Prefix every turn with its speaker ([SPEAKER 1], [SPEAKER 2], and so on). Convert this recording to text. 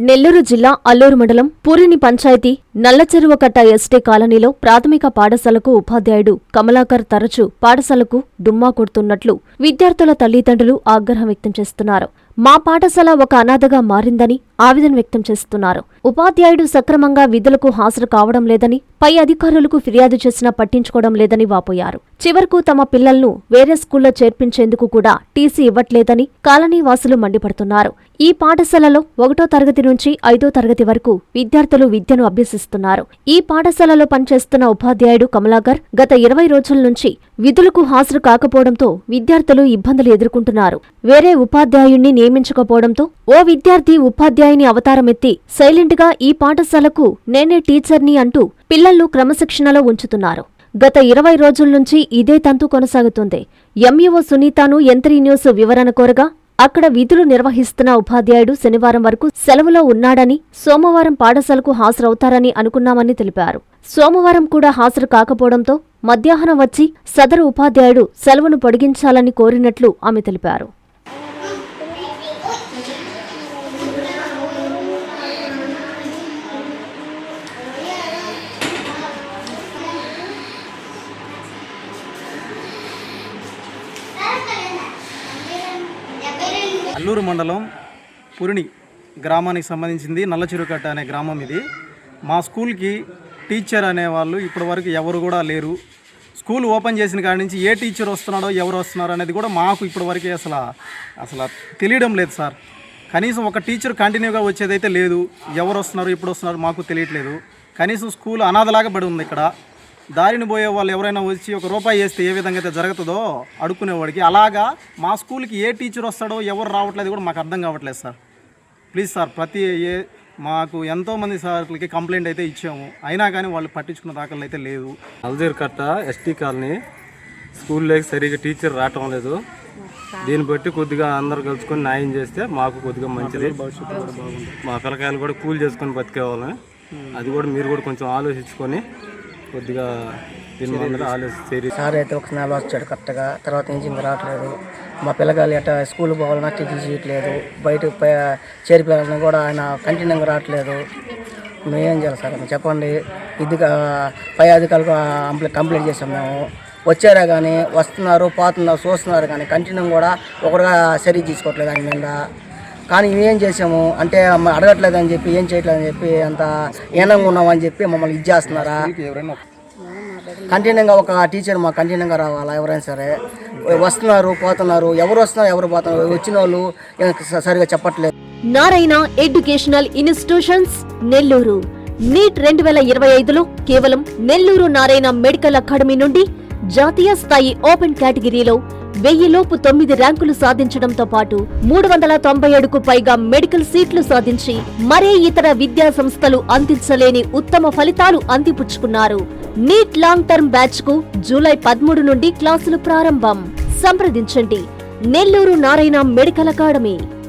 [SPEAKER 1] నెల్లూరు జిల్లా అల్లూరు మండలం పూరిని పంచాయతీ నల్లచెరువుకట్ట ఎస్టీ కాలనీలో ప్రాథమిక పాఠశాలకు ఉపాధ్యాయుడు కమలాకర్ తరచూ పాఠశాలకు డుమ్మా కొడుతున్నట్లు విద్యార్థుల తల్లిదండ్రులు ఆగ్రహం వ్యక్తం చేస్తున్నారు. మా పాఠశాల ఒక అనాథగా మారిందని ఆవేదన వ్యక్తం చేస్తున్నారు. ఉపాధ్యాయుడు సక్రమంగా విధులకు హాజరు కావడం లేదని, పై అధికారులకు ఫిర్యాదు చేసినా పట్టించుకోవడం లేదని వాపోయారు. చివరకు తమ పిల్లలను వేరే స్కూల్లో చేర్పించేందుకు కూడా టీసీ ఇవ్వట్లేదని కాలనీ వాసులు మండిపడుతున్నారు. ఈ పాఠశాలలో 1వ తరగతి నుంచి 5వ తరగతి వరకు విద్యార్థులు విద్యను అభ్యసిస్తున్నారు. ఈ పాఠశాలలో పనిచేస్తున్న ఉపాధ్యాయుడు కమలాకర్ గత 20 రోజుల నుంచి విధులకు హాజరు కాకపోవడంతో విద్యార్థులు ఇబ్బందులు ఎదుర్కొంటున్నారు. వేరే ఉపాధ్యాయుణ్ణి నియమించకపోవడంతో ఓ విద్యార్థి ఉపాధ్యాయుని అవతారమెత్తి సైలెంట్ గా ఈ పాఠశాలకు నేనే టీచర్ని అంటూ పిల్లలను క్రమశిక్షణలో ఉంచుతున్నారు. గత 20 రోజుల నుంచి ఇదే తంతు కొనసాగుతుంది. ఎంఈఓ సునీతను యంత్రీ న్యూస్ వివరణ కోరగా అక్కడ విధులు నిర్వహిస్తున్న ఉపాధ్యాయుడు శనివారం వరకు సెలవులో ఉన్నాడని, సోమవారం పాఠశాలకు హాజరవుతారని అనుకున్నామని తెలిపారు. సోమవారం కూడా హాజరు కాకపోవడంతో మధ్యాహ్నం వచ్చి సదరు ఉపాధ్యాయుడు సెలవును పొడిగించాలని కోరినట్లు ఆమె తెలిపారు.
[SPEAKER 2] అల్లూరు మండలం పురిని గ్రామానికి సంబంధించింది నల్లచెరువుకట్ట అనే గ్రామం ఇది. మా స్కూల్కి టీచర్ అనేవాళ్ళు ఇప్పటి వరకు ఎవరు కూడా లేరు. స్కూల్ ఓపెన్ చేసిన కాడి నుంచి ఏ టీచర్ వస్తున్నాడో ఎవరు వస్తున్నారో అనేది కూడా మాకు ఇప్పటివరకు అసలు తెలియడం లేదు సార్. కనీసం ఒక టీచర్ కంటిన్యూగా వచ్చేదైతే లేదు. ఎవరు వస్తున్నారు ఎప్పుడు వస్తున్నారు మాకు తెలియట్లేదు. కనీసం స్కూల్ అనాథలాగా పడి ఉంది. ఇక్కడ దారిని పోయే వాళ్ళు ఎవరైనా వచ్చి ₹1 వేస్తే ఏ విధంగా అయితే జరుగుతుందో అడుక్కునేవాడికి, అలాగా మా స్కూల్కి ఏ టీచర్ వస్తాడో ఎవరు రావట్లేదు కూడా మాకు అర్థం కావట్లేదు సార్. ప్లీజ్ సార్, మాకు ఎంతోమంది సార్లకి కంప్లైంట్ అయితే ఇచ్చాము, అయినా కానీ వాళ్ళు పట్టించుకున్న దాఖలు అయితే లేదు.
[SPEAKER 3] నల్లచెరువుకట్ట ఎస్టీ కాలనీ స్కూల్లోకి సరిగ్గా టీచర్ రావటం లేదు. దీన్ని బట్టి కొద్దిగా అందరు కలుసుకొని న్యాయం చేస్తే మాకు కొద్దిగా మంచిది. మా పిల్లకాయలు కూడా కూల్ చేసుకొని బతికేవాళ్ళని, అది కూడా మీరు కూడా కొంచెం ఆలోచించుకొని కొద్దిగా దీని మీద ఆలోచించి.
[SPEAKER 4] సార్ అయితే ఒక నెల వచ్చాడు కరెక్ట్గా, తర్వాత నుంచి ఇంకా రావట్లేదు. మా పిల్లగాలు ఎట్లా స్కూల్ పోవాలన్నా తీసేయట్లేదు, బయట చేరిపోయాలని కూడా ఆయన కంటిన్యూగా రావట్లేదు. మేమేం చేయాలి సార్ చెప్పండి. ఇదిగా పై అధికారులకు కంప్లైంట్ చేసాం మేము. వచ్చారా కానీ వస్తున్నారు పోతున్నారు చూస్తున్నారు కానీ కంటిన్యూ కూడా ఒకరుగా సరిగ్గా తీసుకోవట్లేదు ఆయన మీద. కానీ మేమేం చేసాము అంటే అడగట్లేదని చెప్పి ఏం చేయట్లేదని చెప్పి అంత ఏనంగా ఉన్నామని చెప్పి మమ్మల్ని ఇది చేస్తున్నారా? కంటిన్యూగా ఒక టీచర్ మాకు కంటిన్యూగా రావాలా? ఎవరైనా సరే వస్తున్నారు పోతున్నారు, ఎవరు వస్తున్నారు ఎవరు పోతున్నారు, వచ్చిన వాళ్ళు సరిగా చెప్పట్లేదు.
[SPEAKER 1] Narayana educational institutions Nellore NEET 2025లో కేవలం నెల్లూరు నారాయణ మెడికల్ అకాడమీ నుండి జాతీయ స్థాయి ఓపెన్ కేటగిరీలో 1000లోపు 9 ర్యాంకులు సాధించడంతో పాటు 397కు పైగా మెడికల్ సీట్లు సాధించి మరే ఇతర విద్యా సంస్థలు అందించలేని ఉత్తమ ఫలితాలు అందిపుచ్చుకున్నారు. నీట్ లాంగ్ టర్మ్ బ్యాచ్ కు జూలై 13 నుండి క్లాసులు ప్రారంభం. సంప్రదించండి నెల్లూరు నారాయణ మెడికల్ అకాడమీ.